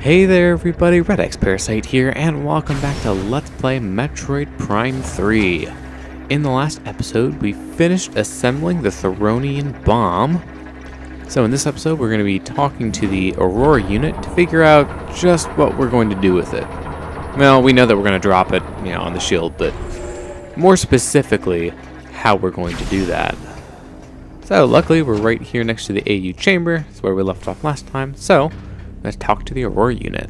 Hey there everybody, redxparasite here, and welcome back to Let's Play Metroid Prime 3. In the last episode, we finished assembling the Phazon bomb. So in this episode, we're going to be talking to the Aurora unit to figure out just what we're going to do with it. Well, we know that we're going to drop it, on the shield, but more specifically, how we're going to do that. So luckily, we're right here next to the AU chamber. That's where we left off last time. So let's talk to the Aurora unit.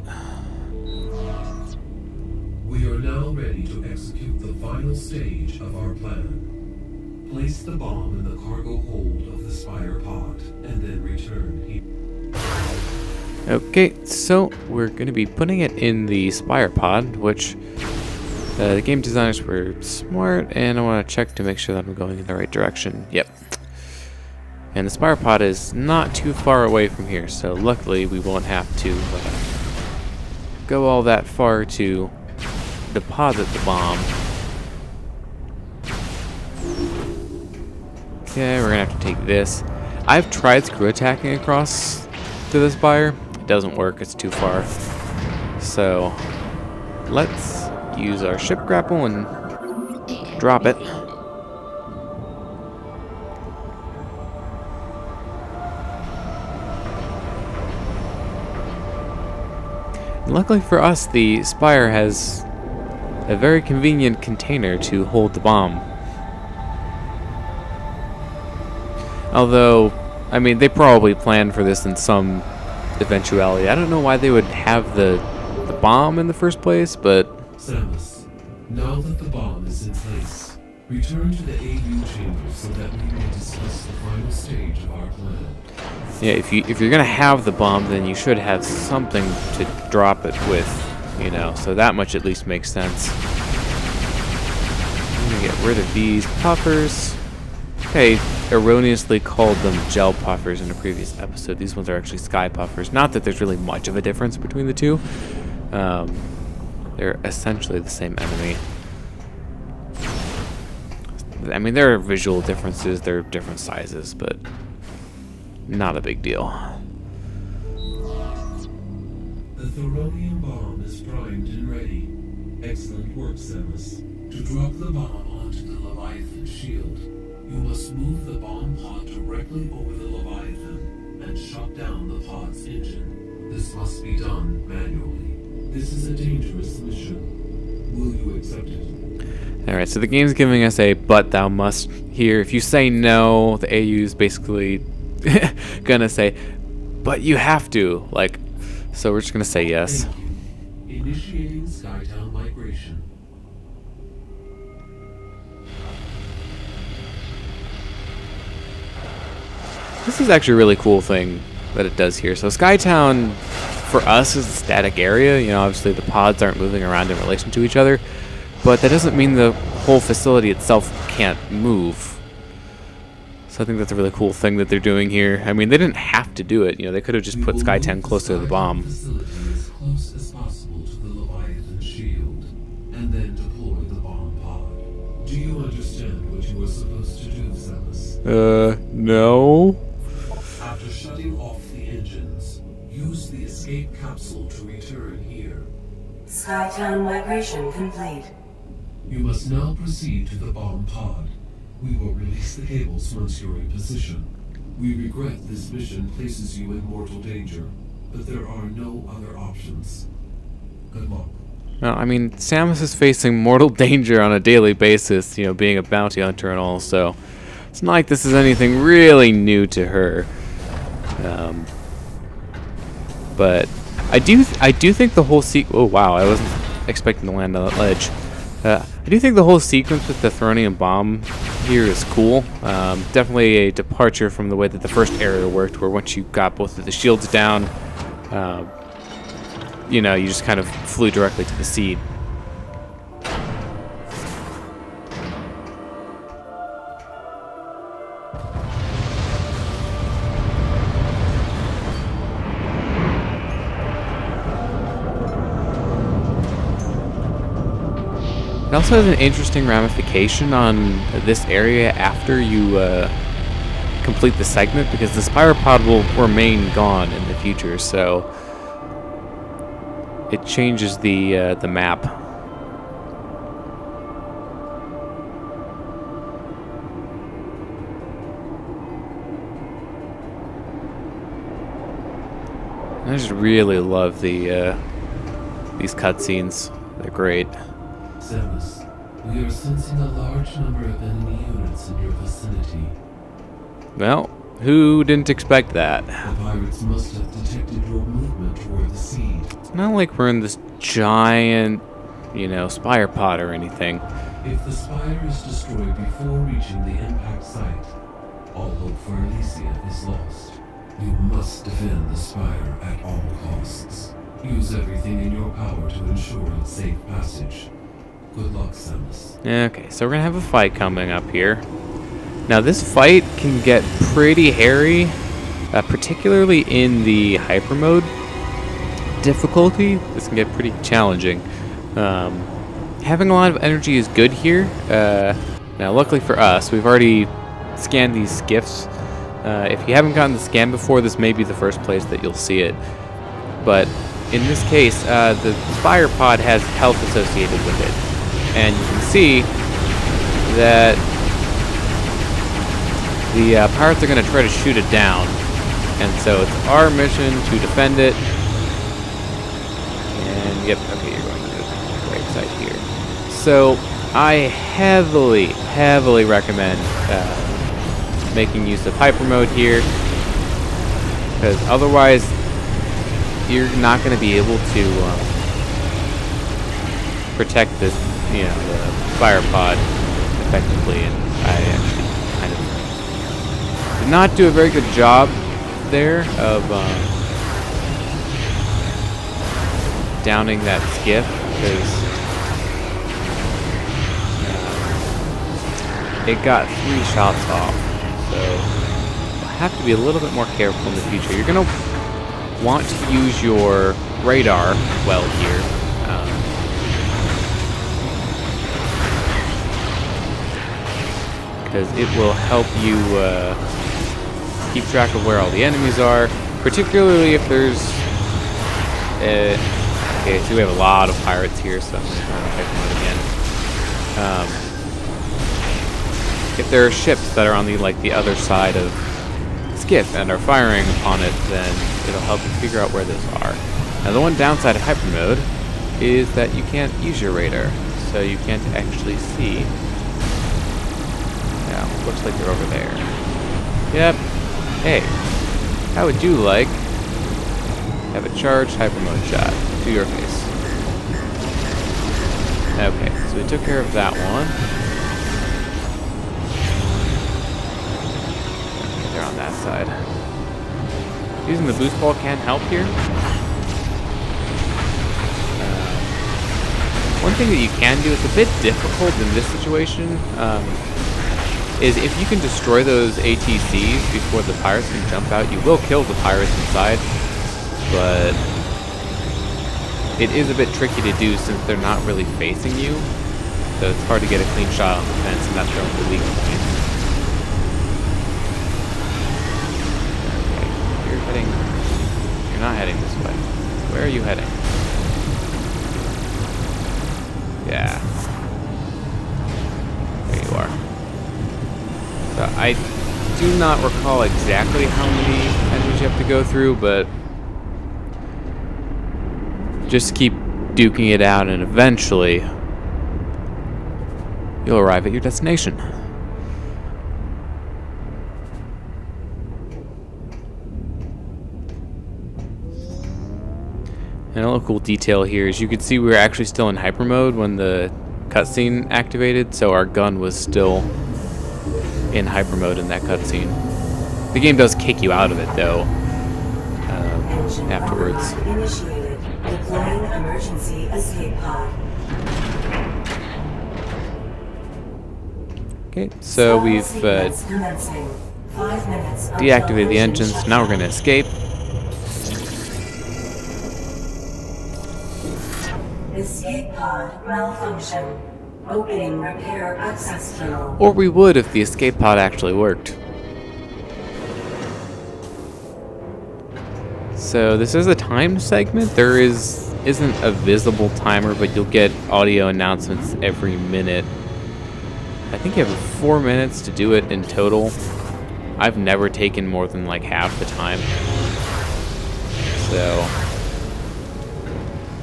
We are now ready to execute the final stage of our plan. Place the bomb in the cargo hold of the Spire pod, and then return here. Okay, so we're going to be putting it in the Spire pod, which the game designers were smart, and I want to check to make sure that I'm going in the right direction. Yep. And the Spire pod is not too far away from here, so luckily we won't have to go all that far to deposit the bomb. Okay, we're gonna have to take this. I've tried screw attacking across to the Spire. It doesn't work, it's too far. So let's use our ship grapple and drop it. Luckily for us, the Spire has a very convenient container to hold the bomb. Although, I mean, they probably planned for this in some eventuality. I don't know why they would have the bomb in the first place, but... Samus, now that the bomb is in place, return to the AU chamber so that we may discuss the final stage of our plan. Yeah, if you're gonna have the bomb, then you should have something to drop it with, so that much at least makes sense. I'm gonna get rid of these puffers. Okay, erroneously called them gel puffers in a previous episode. These ones are actually sky puffers. Not that there's really much of a difference between the two. They're essentially the same enemy. I mean, there are visual differences, they're different sizes, but not a big deal. The Phazon bomb is primed and ready. Excellent work, Samus. To drop the bomb onto the Leviathan shield, you must move the bomb pod directly over the Leviathan and shut down the pod's engine. This must be done manually. This is a dangerous mission. Will you accept it? Alright, so the game's giving us a but thou must here. If you say no, the AU is basically gonna say, but you have to, so we're just gonna say yes. Initiating Skytown migration. This is actually a really cool thing that it does here. So Skytown, for us, is a static area. Obviously the pods aren't moving around in relation to each other, but that doesn't mean the whole facility itself can't move. So I think that's a really cool thing that they're doing here. I mean, they didn't have to do it. They could have just put Skytown closer to the bomb. As close as possible to the Leviathan shield, and then deploy the bomb pod. Do you understand what you were supposed to do, Samus? No. After shutting off the engines, use the escape capsule to return here. Skytown migration complete. You must now proceed to the bomb pod. We will release the cables once you're in position. We regret this mission places you in mortal danger, but there are no other options. Good luck. Well, I mean, Samus is facing mortal danger on a daily basis, being a bounty hunter and all, so it's not like this is anything really new to her. But I do think the whole oh wow, I wasn't expecting to land on that ledge. I do think the whole sequence with the Phazon bomb here is cool. Definitely a departure from the way that the first area worked, where once you got both of the shields down, you just kind of flew directly to the seed. It also has an interesting ramification on this area after you complete the segment, because the Spire pod will remain gone in the future, so it changes the map. I just really love the these cutscenes. They're great. Samus, we are sensing a large number of enemy units in your vicinity. Well, who didn't expect that? The pirates must have detected your movement toward the seed. It's not like we're in this giant, you know, Spire pod or anything. If the Spire is destroyed before reaching the impact site, all hope for Elysia is lost. You must defend the Spire at all costs. Use everything in your power to ensure its safe passage. Good luck, Samus. Okay, so we're gonna have a fight coming up here. Now this fight can get pretty hairy, particularly in the hyper mode difficulty. This can get pretty challenging. Having a lot of energy is good here. Now luckily for us, we've already scanned these skiffs. If you haven't gotten the scan before, this may be the first place that you'll see it. But in this case, the Spire pod has health associated with it. And you can see that the pirates are going to try to shoot it down. And so it's our mission to defend it. And yep, okay, you're going to the right side here. So I heavily recommend making use of hyper mode here, because otherwise you're not going to be able to protect this, you know, the fire pod effectively. And I actually kind of did not do a very good job there of downing that skiff, because it got 3 shots off. So you'll have to be a little bit more careful in the future. You're going to want to use your radar well here. Because it will help you keep track of where all the enemies are, particularly if there's... okay, so we have a lot of pirates here, so I'm going to try to hyper mode again. If there are ships that are on the other side of the skiff and are firing upon it, then it'll help you figure out where those are. Now the one downside of hyper mode is that you can't use your radar, so you can't actually see. Now, looks like they're over there. Yep. Hey, how would you like have a charged hyper mode shot to your face? Okay, so we took care of that one. On that side. Using the boost ball can help here. One thing that you can do, it's a bit difficult in this situation, is if you can destroy those ATCs before the pirates can jump out, you will kill the pirates inside, but it is a bit tricky to do since they're not really facing you, so it's hard to get a clean shot on the fence, and that's the weak point. You're not heading this way. Where are you heading? Yeah. There you are. So I do not recall exactly how many enemies you have to go through, but just keep duking it out and eventually you'll arrive at your destination. And a little cool detail here is you can see we were actually still in hyper mode when the cutscene activated, so our gun was still in hyper mode in that cutscene. The game does kick you out of it though afterwards. Initiated. Deploying emergency escape pod. Okay, so we've deactivated the engines. Now we're going to escape. Escape pod malfunction. Opening repair access tunnel. Or we would if the escape pod actually worked. So this is a time segment. There is isn't a visible timer, but you'll get audio announcements every minute. I think you have 4 minutes to do it in total. I've never taken more than like half the time. So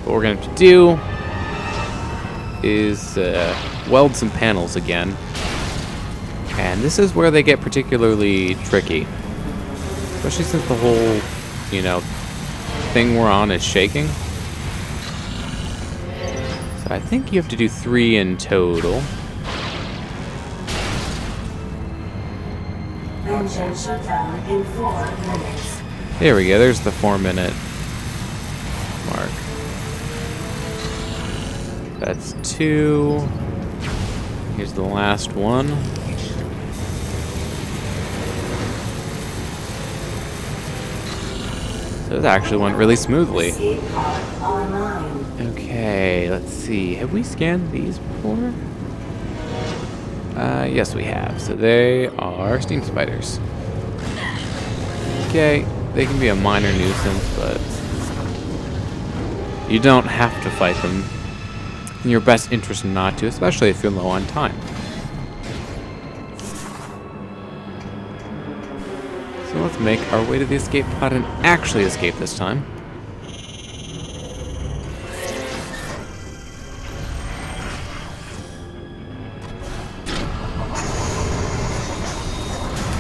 what we're going to have to do is weld some panels again. And this is where they get particularly tricky. Especially since the whole, you know, thing we're on is shaking. So I think you have to do 3 in total. Engine shutdown in 4 minutes. There we go, there's the 4-minute mark. That's 2. Here's the last one. So it actually went really smoothly. Escape pod online. Okay, let's see. Have we scanned these before? Yes, we have. So they are steam spiders. Okay, they can be a minor nuisance, but you don't have to fight them. In your best interest not to, especially if you're low on time. So let's make our way to the escape pod and actually escape this time.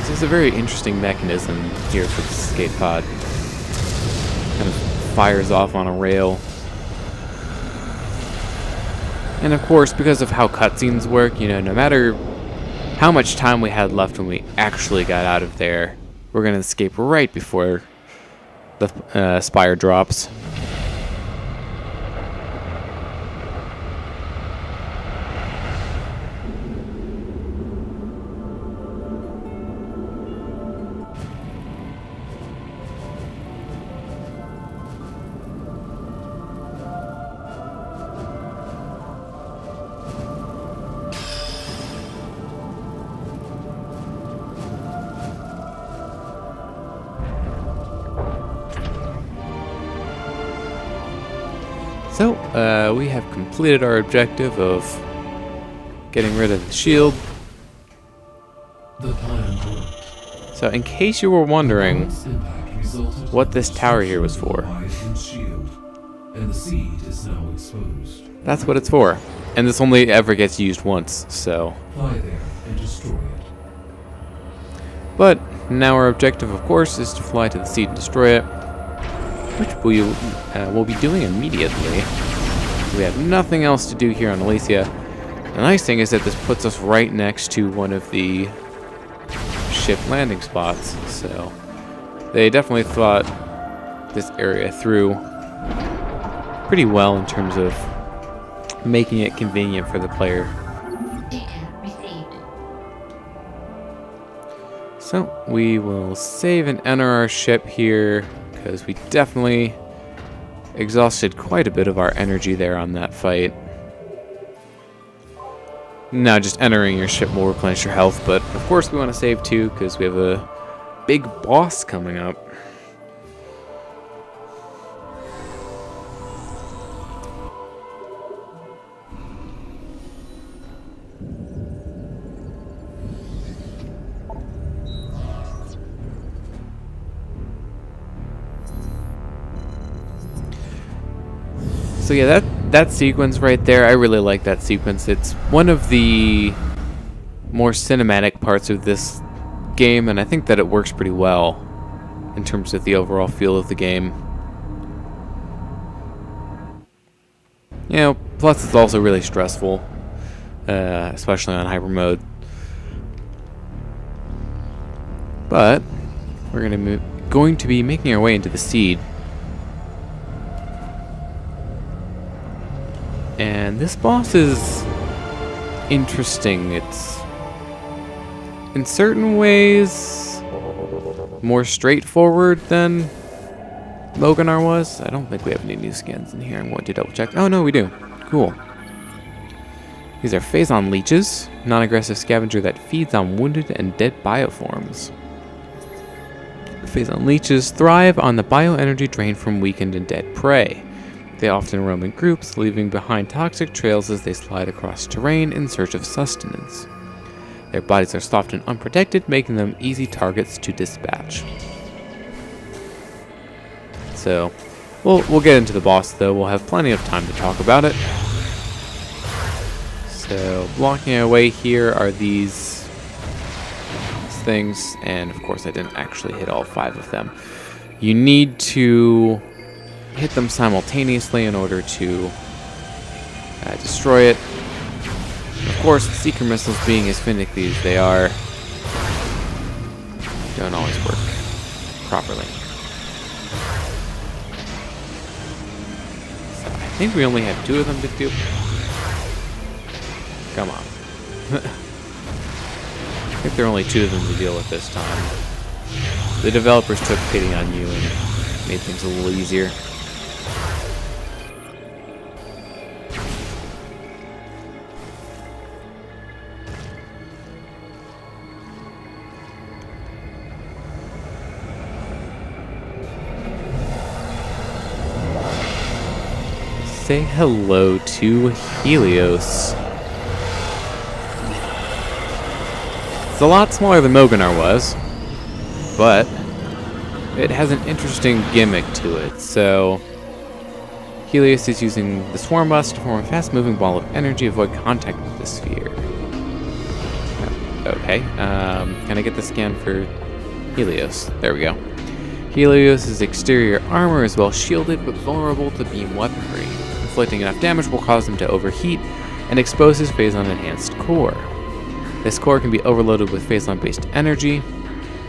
This is a very interesting mechanism here for the escape pod. Kind of fires off on a rail. And of course, because of how cutscenes work, you know, no matter how much time we had left when we actually got out of there, we're going to escape right before the Spire drops. So, we have completed our objective of getting rid of the shield. The plan worked. So, in case you were wondering Its impact resulted what in this the tower here was destruction for, of the Elysian Shield, and the seed is now exposed. that's what it's for. And this only ever gets used once, so. Fly there and destroy it. But now our objective, of course, is to fly to the seed and destroy it, which we will be doing immediately. We have nothing else to do here on Elysia. The nice thing is that this puts us right next to one of the ship landing spots, so they definitely thought this area through pretty well in terms of making it convenient for the player. Data received. So we will save and enter our ship here, because we definitely exhausted quite a bit of our energy there on that fight. Now just entering your ship will replenish your health, but of course we want to save too, because we have a big boss coming up. So yeah, that sequence right there, I really like that sequence. It's one of the more cinematic parts of this game, and I think that it works pretty well in terms of the overall feel of the game. You know, plus it's also really stressful, especially on hyper mode. But we're going to be making our way into the seed. And this boss is interesting. It's in certain ways more straightforward than Moganar was. I don't think we have any new skins in here. I'm going to double check. Oh no, we do. Cool. These are Phazon leeches, non-aggressive scavenger that feeds on wounded and dead bioforms. Phazon leeches thrive on the bioenergy drained from weakened and dead prey. They often roam in groups, leaving behind toxic trails as they slide across terrain in search of sustenance. Their bodies are soft and unprotected, making them easy targets to dispatch. So, we'll get into the boss, though. We'll have plenty of time to talk about it. So, blocking our way here are these things, and of course I didn't actually hit all 5 of them. You need to hit them simultaneously in order to destroy it. Of course, the seeker missiles, being as finicky as they are, don't always work properly. So I think we only have 2 of them to do. Come on. I think there are only 2 of them to deal with this time. The developers took pity on you and made things a little easier. Say hello to Helios. It's a lot smaller than Moganar was, but it has an interesting gimmick to it. So, Helios is using the Swarm Bus to form a fast-moving ball of energy, avoid contact with the sphere. Okay, can I get the scan for Helios? There we go. Helios' exterior armor is well shielded, but vulnerable to beam weaponry. Inflicting enough damage will cause him to overheat and expose his Phazon-enhanced core. This core can be overloaded with Phazon-based energy.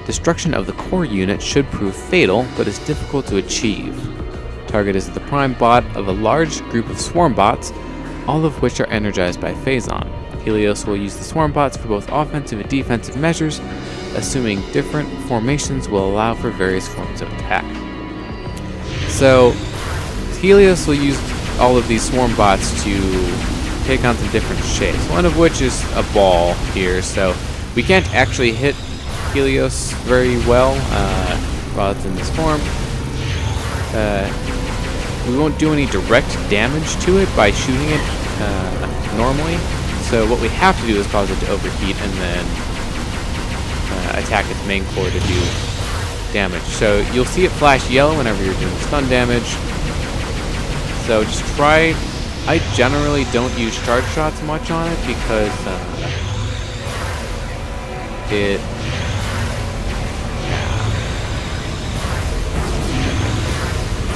Destruction of the core unit should prove fatal, but is difficult to achieve. Target is the prime bot of a large group of swarm bots, all of which are energized by Phazon. Helios will use the swarm bots for both offensive and defensive measures, assuming different formations will allow for various forms of attack. So, Helios will use all of these swarm bots to take on some different shapes, one of which is a ball here, so we can't actually hit Helios very well while it's in this form. We won't do any direct damage to it by shooting it normally, so what we have to do is cause it to overheat and then attack its main core to do damage. So you'll see it flash yellow whenever you're doing stun damage. So just try. I generally don't use charge shots much on it because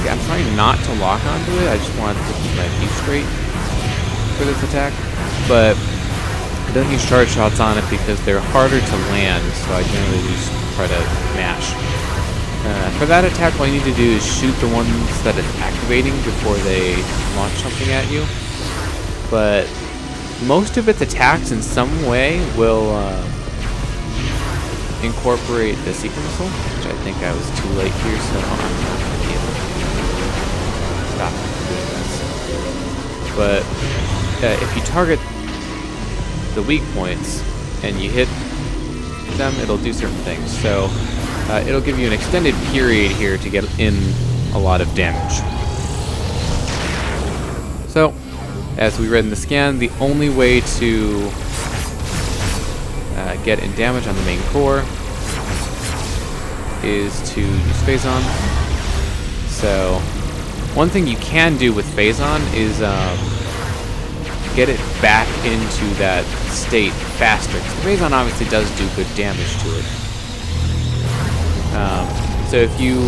I'm trying not to lock onto it. I just want to keep my feet straight for this attack. But I don't use charge shots on it because they're harder to land, so I generally just try to mash. For that attack, all you need to do is shoot the ones that it's activating before they launch something at you. But most of its attacks in some way will incorporate the seeker missile, which I think I was too late here, so I'm not going to be able to stop doing this. But if you target the weak points and you hit them, it'll do certain things. So it'll give you an extended period here to get in a lot of damage. So, as we read in the scan, the only way to get in damage on the main core is to use Phazon. So, one thing you can do with Phazon is get it back into that state faster. Phazon obviously does do good damage to it. So if you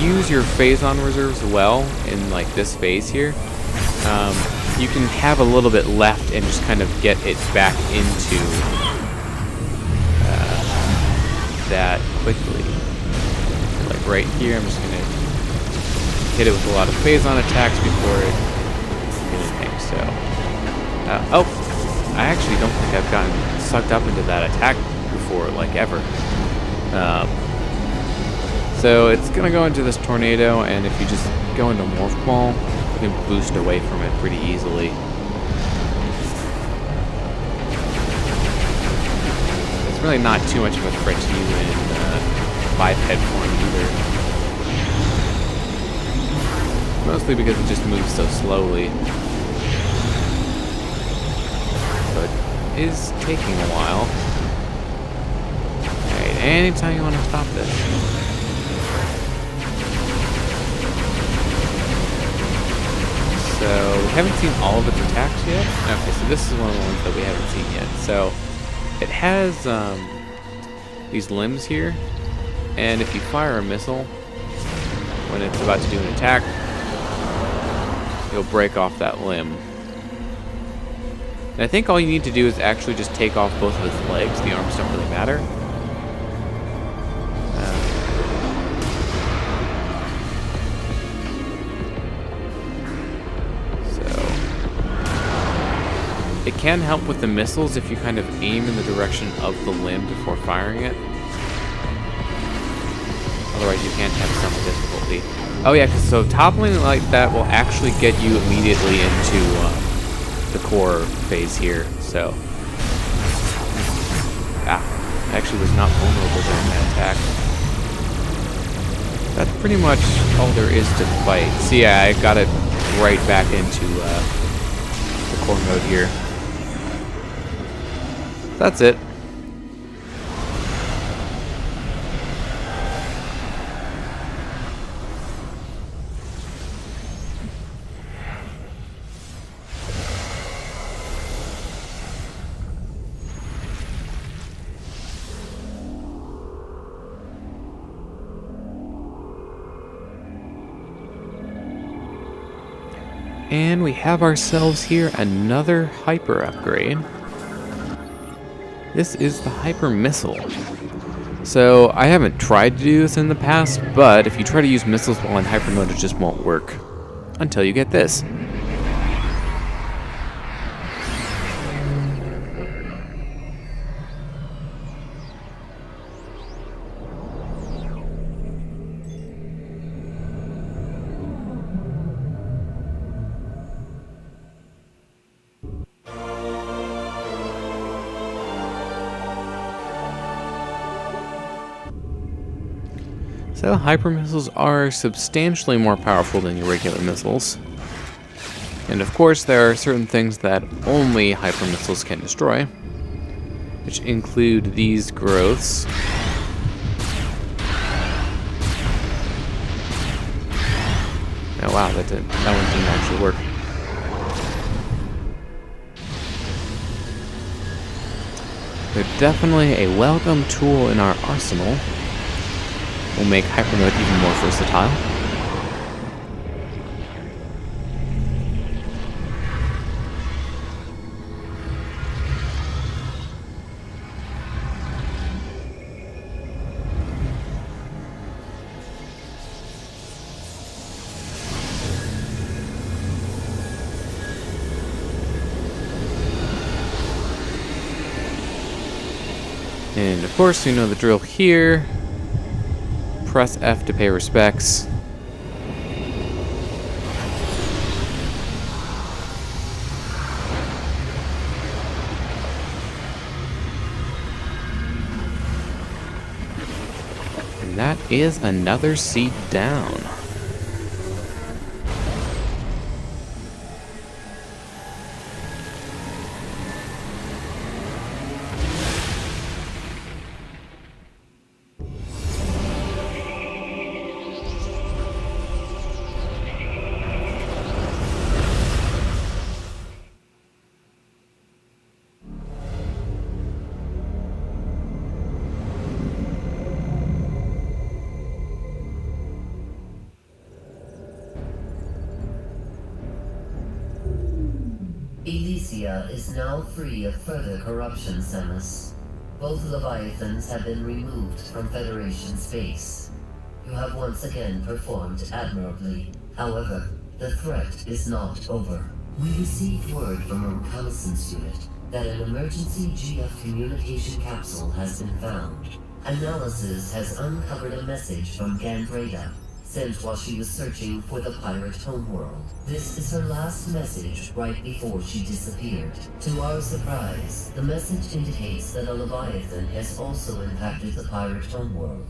use your Phazon reserves well in like this phase here, you can have a little bit left and just kind of get it back into that quickly. Like right here, I'm just going to hit it with a lot of Phazon attacks before it anything. So, oh, I actually don't think I've gotten sucked up into that attack before, like ever. So it's going to go into this tornado, and if you just go into Morph Ball, you can boost away from it pretty easily. It's really not too much of a threat to you in biped form either. Mostly because it just moves so slowly. But it is taking a while. Alright, anytime you want to stop this. So, we haven't seen all of its attacks yet. Okay, so this is one of the ones that we haven't seen yet. So, it has these limbs here, and if you fire a missile when it's about to do an attack, you'll break off that limb. And I think all you need to do is actually just take off both of its legs. The arms don't really matter. It can help with the missiles if you kind of aim in the direction of the limb before firing it. Otherwise you can have some difficulty. Oh yeah, so toppling like that will actually get you immediately into the core phase here. So, actually was not vulnerable during that attack. That's pretty much all there is to the fight. So yeah, I got it right back into the core mode here. That's it. And we have ourselves here another hyper upgrade. This is the Hyper Missile. So, I haven't tried to do this in the past, but if you try to use missiles while in hyper mode, it just won't work. Until you get this. So, hyper missiles are substantially more powerful than your regular missiles. And of course, there are certain things that only hyper missiles can destroy, which include these growths. Oh wow, that one didn't actually work. They're definitely a welcome tool in our arsenal. Will make hyper mode even more versatile. And of course, you know the drill here. Press F to pay respects. And that is another seed down. Elysia is now free of further corruption, Samus. Both Leviathans have been removed from Federation space. You have once again performed admirably. However, the threat is not over. We received word from a reconnaissance unit that an emergency GF communication capsule has been found. Analysis has uncovered a message from Gandreda, sent while she was searching for the pirate homeworld. This is her last message right before she disappeared. To our surprise, the message indicates that a Leviathan has also impacted the pirate homeworld.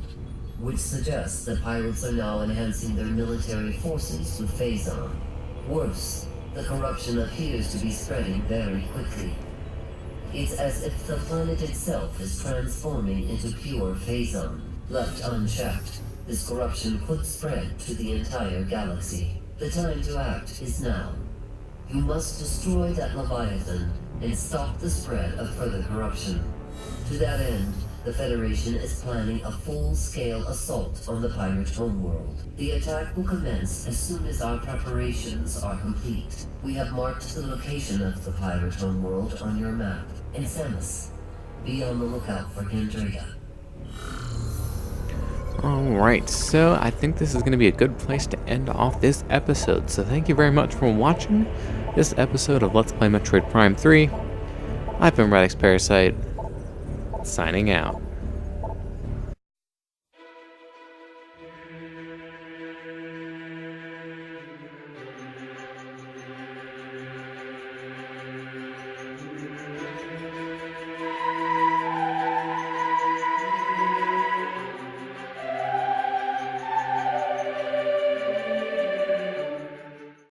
which suggests the pirates are now enhancing their military forces with Phazon. Worse, the corruption appears to be spreading very quickly. It's as if the planet itself is transforming into pure Phazon. Left unchecked, this corruption could spread to the entire galaxy. The time to act is now. You must destroy that Leviathan and stop the spread of further corruption. To that end, the Federation is planning a full-scale assault on the pirate homeworld. The attack will commence as soon as our preparations are complete. We have marked the location of the pirate homeworld on your map. And Samus, be on the lookout for Kendrida. Alright, so I think this is going to be a good place to end off this episode. So thank you very much for watching this episode of Let's Play Metroid Prime 3. I've been redxparasite, signing out.